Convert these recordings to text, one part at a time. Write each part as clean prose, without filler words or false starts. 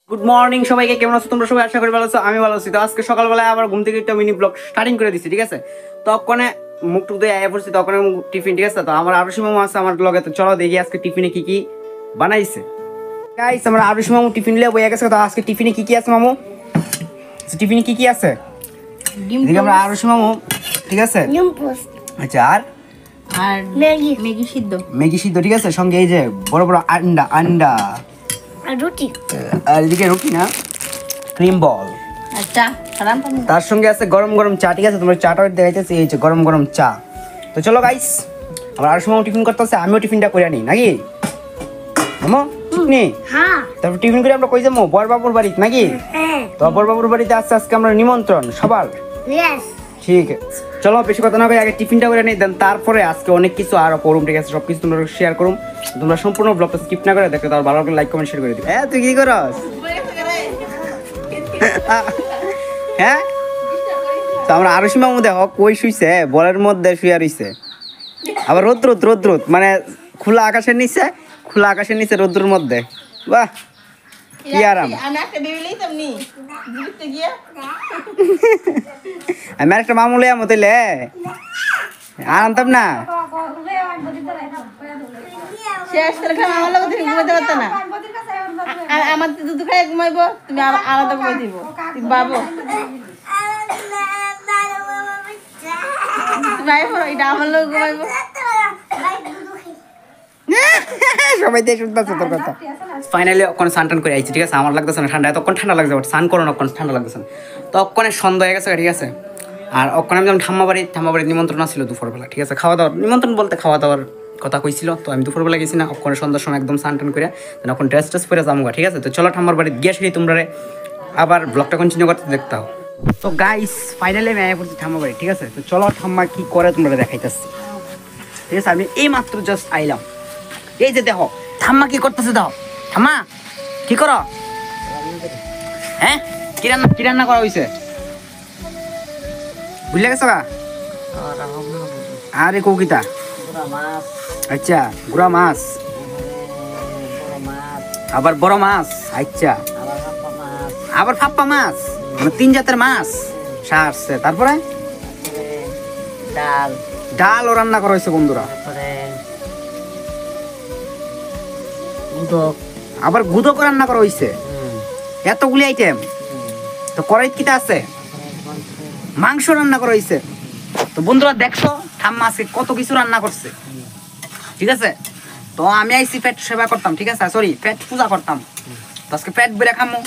Good morning সবাইকে, কেমন আছো তোমরা সবাই? আশা করি ভালো আছো। আমি ভালো আছি। তো আজকে সকালবেলায় আবার ঘুম থেকে একটা মিনি ব্লগ স্টার্টিং করে দিছি, ঠিক আছে? তখন মুখ টুক দিয়ে আয়া পড়ছি, তখন টিফিন, ঠিক আছে? তো আমার আরুষি মামু আছে আমার ব্লগে, তো চলো দেখি আজকে টিফিনে কি কি বানাইছে। গাইস, আমার আরুষি মামু টিফিন লিয়ে বইয়া গেছে। তো আজকে টিফিনে কি কি আছে মামু? টিফিনে কি কি আছে? এদিকে আমরা আরুষি মামু, ঠিক আছে? আচ্ছা, আর ম্যাগি সিদ্ধ, ঠিক আছে? সঙ্গে এই যে বড় বড় আন্ডা আর রুটি, আর এদিকে রুটি না, ক্রিম বল। আচ্ছা তার সঙ্গে আছে গরম গরম চা, ঠিক আছে? তোমরা চাটা দেখাইতেছি, এই যে গরম গরম চা। তো চলো গাইস, আমার আর সময় টিফিন করতেছে, আমিও টিফিনটা করে নিই নাকি আমো, ঠিক নেই? হ্যাঁ তারপর টিফিন করে আমরা কই যাবো? বরবাবুর বাড়িতে নাকি? তো বরবাবুর বাড়িতে আজকে আমরা নিমন্ত্রণ সবার। ঠিক আছে, চলো বেশি কথা না কই আগে টিফিনটা করে নিই, দেন তারপরে আজকে অনেক কিছু আরো করুম, ঠিক আছে? সবকিছু তোমরা শেয়ার করুম। তোমরা সম্পূর্ণ ব্লগটা স্কিপ না করে দেখো, তার ভালো করে লাইক কমেন্ট শেয়ার করে দিবে। হ্যাঁ, তুই কি করস? হ্যাঁ, তো আমরা আরুষি মামু দেখো কই শুইছে, বলের মধ্যে শুয়ে রইছে। আবার রোদ মানে খোলা আকাশের নিচে রোদ্রুর মধ্যে। বাহ, কি আরাম। আমি আর একটা মামু লইয়া মতইলে আনতাম না। আমার দুধ খাই ঘুমাইবো, তুমি আলাদা ঘুমাই দিব বাবু। এটা আমার লোক ঘুমাইবো। সবাই দিয়ে শুনতেছে তোর কথা। ফাইনালি ওখানে স্নান টান করে আইছি, ঠিক আছে? আমার লাগতেছে না ঠান্ডা, তখন ঠান্ডা লাগছে, বাট স্নান করো না, ওখানে ঠান্ডা লাগতেছে না। তো ওখানে সন্ধ্যা হয়ে গেছে, ঠিক আছে? আর ওখানে আমি যেমন ঠাম্মা বাড়ির নিমন্ত্রণ ছিল দুপুরবেলা, ঠিক আছে? খাওয়া দাওয়ার নিমন্ত্রণ বলতে খাওয়া দাওয়ার কথা কইছিল। তো আমি দুপুরবেলা গেছি না, ওখানে সন্ধ্যার সময় একদম স্নান টান করে এখন ড্রেস পরে যাবো, ঠিক আছে? তো চলো ঠাম্মার বাড়িতে গিয়ে আসি, তোমরা আবার ব্লগটা কন্টিনিউ করতে দেখতে হও। তো গাইস, ফাইনালি আমি আয়া পড়ছি ঠাম্মা বাড়ি, ঠিক আছে? তো চলো ঠাম্মা কি করে তোমরা দেখাইতেছি, ঠিক আছে? আমি এই মাত্র জাস্ট আইলাম, এই যে দেখো ঠাম্মা কি করতেছে, দাও ঠাম্মা কি করো? হ্যাঁ, কি রান্না করা হয়েছে বুঝলে গেছো গা? আরে কৌকিতা, আচ্ছা গুড়া মাছ, আবার বড় মাছ, আচ্ছা আবার ফাপ্পা মাছ, মানে 3 জাতের মাছ সারছে। তারপরে ডালও রান্না করা হয়েছে বন্ধুরা, আবার গুদক রান্না করা হয়েছে। এতগুলি আইটেম। তো কড়াইত কিটা আছে? মাংস রান্না করা হয়েছে। তো বন্ধুরা দেখছো ঠাম্মা আজকে কত কিছু রান্না করছে, ঠিক আছে? তো আমি আইসি পেট সেবা করতাম, ঠিক আছে? সরি, পেট পূজা করতাম। তো আজকে পেট বেড়ে খামো,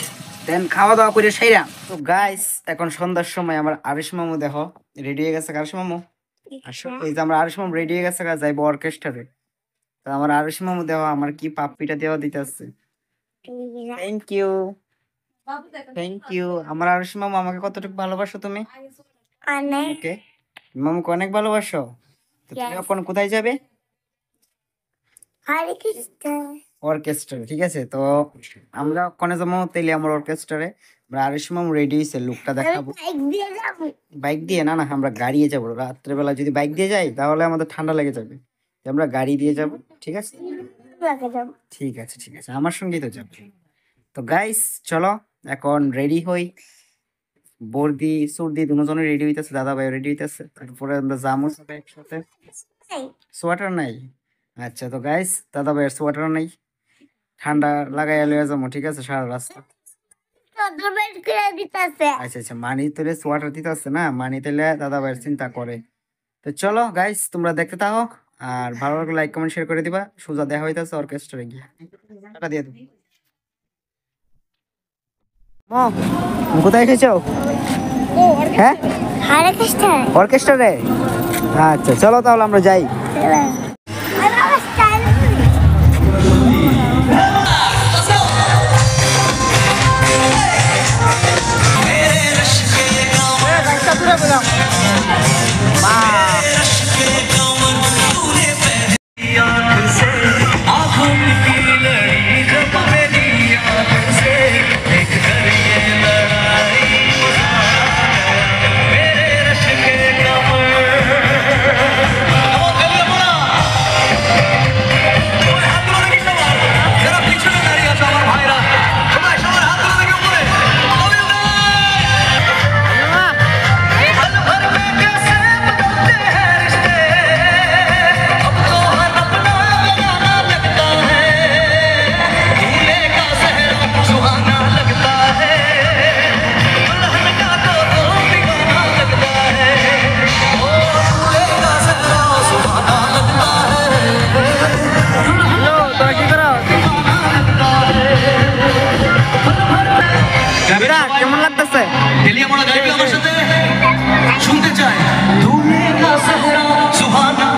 দেন খাওয়া দাওয়া করে সেইরা। তো গাইস, এখন সন্ধ্যার সময় আমার আরুষ মামু দেখো রেডি হয়ে গেছে। আরুষ মামু এই যে আমরা আরুষ মামু রেডি হয়ে গেছে, যাইবো অর্কেস্ট্রারে। তো আমার আরুষ মামু দেখো আমার কি পাপ্পিটা দেওয়া দিতেছে। Thank you. আমার আরুষি মামু আমাকে কতটুকু ভালোবাসো তুমি? ওকে, মামুকে অনেক ভালোবাসো। তো তুমি এখন কোথায় যাবে? অর্কেস্ট্রারে, ঠিক আছে? তো আমরা ওখানে যাবো, তাইলে আমার অর্কেস্ট্রারে। আমরা আরুষি মামু রেডি হয়েছে, লুকটা দেখাবো। বাইক দিয়ে না, আমরা গাড়িয়ে যাবো। রাত্রেবেলা যদি বাইক দিয়ে যাই তাহলে আমাদের ঠান্ডা লেগে যাবে। আমরা গাড়ি দিয়ে যাব, ঠিক আছে? ঠিক আছে, আমার সঙ্গেই তো যাবে। তো গাইস চলো এখন রেডি হই। বর্দি সুরদি দুজনে রেডি হইতেছে, দাদা ভাই রেডি হইতেছে। তারপরে আমরা যাবো সবাই একসাথে। সোয়েটার নাই? আচ্ছা, তো গাইস দাদা ভাইয়ের সোয়েটার নাই, ঠান্ডা লাগাইয়া লইয়া যাবো, ঠিক আছে? সারা রাস্তা। আচ্ছা, মানি তুলে সোয়েটার দিতে আসছে না, মানি তুলে দাদা ভাইয়ের চিন্তা করে। তো চলো গাইস, তোমরা দেখতে থাকো, আর ভালো লাগলে লাইক কমেন্ট শেয়ার করে দিবা। সোজা দেখা হইতাছে অর্কেস্ট্রারে গিয়ে। টাটা দিয়ে দিবি। কোথায় এসেছো? হ্যাঁ, অর্কেস্ট্রারে। আচ্ছা চলো তাহলে আমরা যাই। चलिए আমরা গাইবি আমার সাথে শুনতে চাই দুলে কা সাহরা সুহানা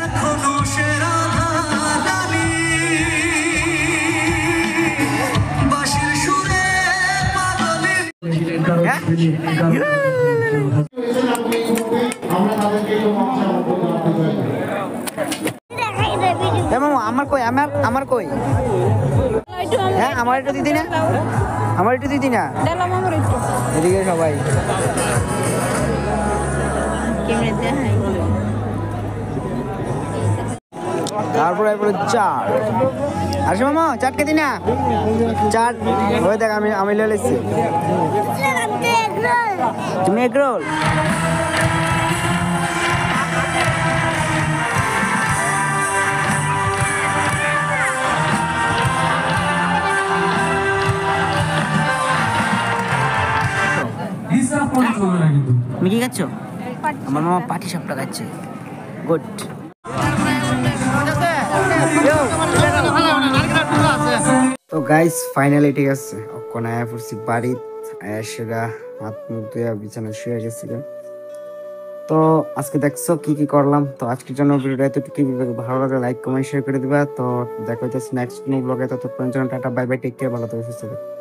এখনো সেরা ধারালি বাঁশির সুরে পাগলি আমার কই আমার কই হ্যাঁ আমার একটু দিদি না আমার একটু দিদি না এদিকে সবাই তারপরে চাট আসে মামা চাট খেতি না চাট ওই দেখ আমি লেছি তুমি এগ রোল তুমি কি খাচ্ছ আমার মামা পাটি সাপটা খাচ্ছে গুড তো গাইস ফাইনালি ঠিক আছে অক্ষণ আয়া পড়ছি বাড়ি আয়াসেরা হাত মুখ ধুয়ে বিছানায় শুয়ে গেছিল তো আজকে দেখছো কি কি করলাম তো আজকের জন্য ভিডিওটা এতটুকু ভালো লাগলে লাইক কমেন্ট শেয়ার করে দিবা তো দেখা হচ্ছে নেক্সট নিউ ব্লগে ততক্ষণ জন্য tata bye bye take care ভালো থাকো সুস্থ থাকো